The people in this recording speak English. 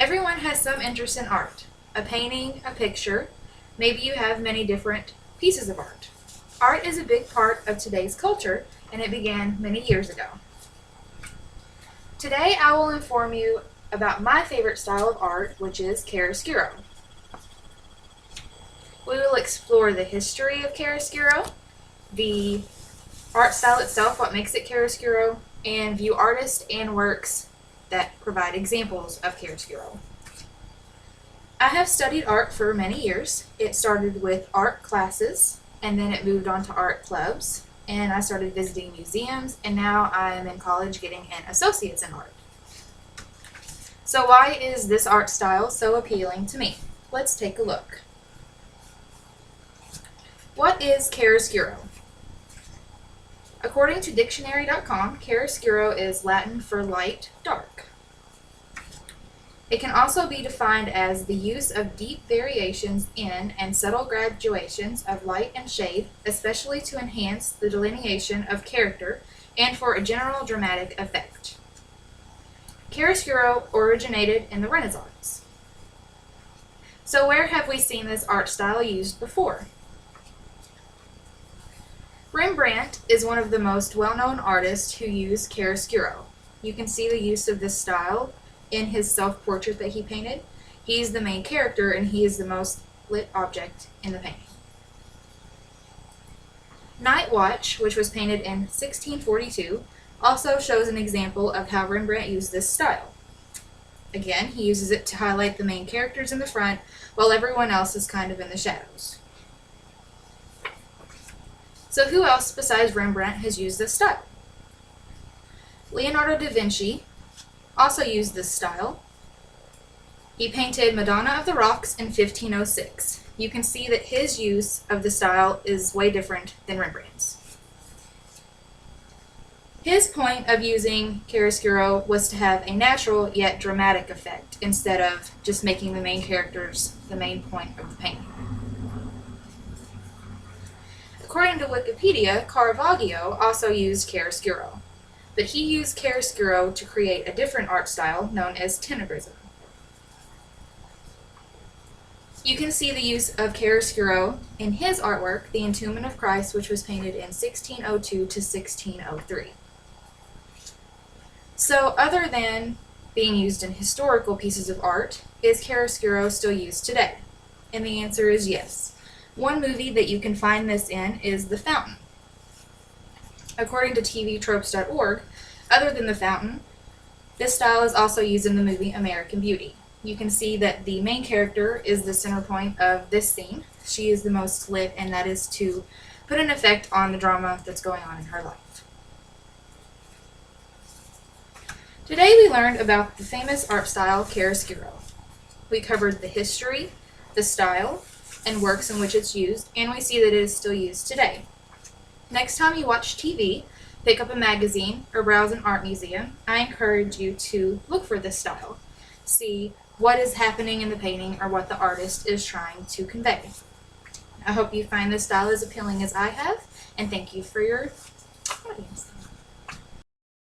Everyone has some interest in art. A painting, a picture, maybe you have many different pieces of art. Art is a big part of today's culture, and it began many years ago. Today I will inform you about my favorite style of art, which is chiaroscuro. We will explore the history of chiaroscuro, the art style itself, what makes it chiaroscuro, and view artists and works that provide examples of chiaroscuro. I have studied art for many years. It started with art classes, and then it moved on to art clubs, and I started visiting museums, and now I am in college getting an associate's in art. So why is this art style so appealing to me? Let's take a look. What is chiaroscuro? According to dictionary.com, chiaroscuro is Latin for light, dark. It can also be defined as the use of deep variations in and subtle graduations of light and shade, especially to enhance the delineation of character and for a general dramatic effect. Chiaroscuro originated in the Renaissance. So where have we seen this art style used before? Rembrandt is one of the most well-known artists who used chiaroscuro. You can see the use of this style in his self-portrait that he painted. He's the main character and he is the most lit object in the painting. Night Watch, which was painted in 1642, also shows an example of how Rembrandt used this style. Again, he uses it to highlight the main characters in the front while everyone else is kind of in the shadows. So who else besides Rembrandt has used this style? Leonardo da Vinci also used this style. He painted Madonna of the Rocks in 1506. You can see that his use of the style is way different than Rembrandt's. His point of using chiaroscuro was to have a natural yet dramatic effect instead of just making the main characters the main point of the painting. According to Wikipedia, Caravaggio also used chiaroscuro, but he used chiaroscuro to create a different art style known as tenebrism. You can see the use of chiaroscuro in his artwork, The Entombment of Christ, which was painted in 1602 to 1603. So other than being used in historical pieces of art, is chiaroscuro still used today? And the answer is yes. One movie that you can find this in is The Fountain. According to tvtropes.org, other than The Fountain, this style is also used in the movie American Beauty. You can see that the main character is the center point of this scene. She is the most lit, and that is to put an effect on the drama that's going on in her life. Today we learned about the famous art style chiaroscuro. We covered the history, the style, and works in which it's used, and we see that it is still used today. Next time you watch TV, pick up a magazine, or browse an art museum, I encourage you to look for this style. See what is happening in the painting or what the artist is trying to convey. I hope you find this style as appealing as I have, and thank you for your audience.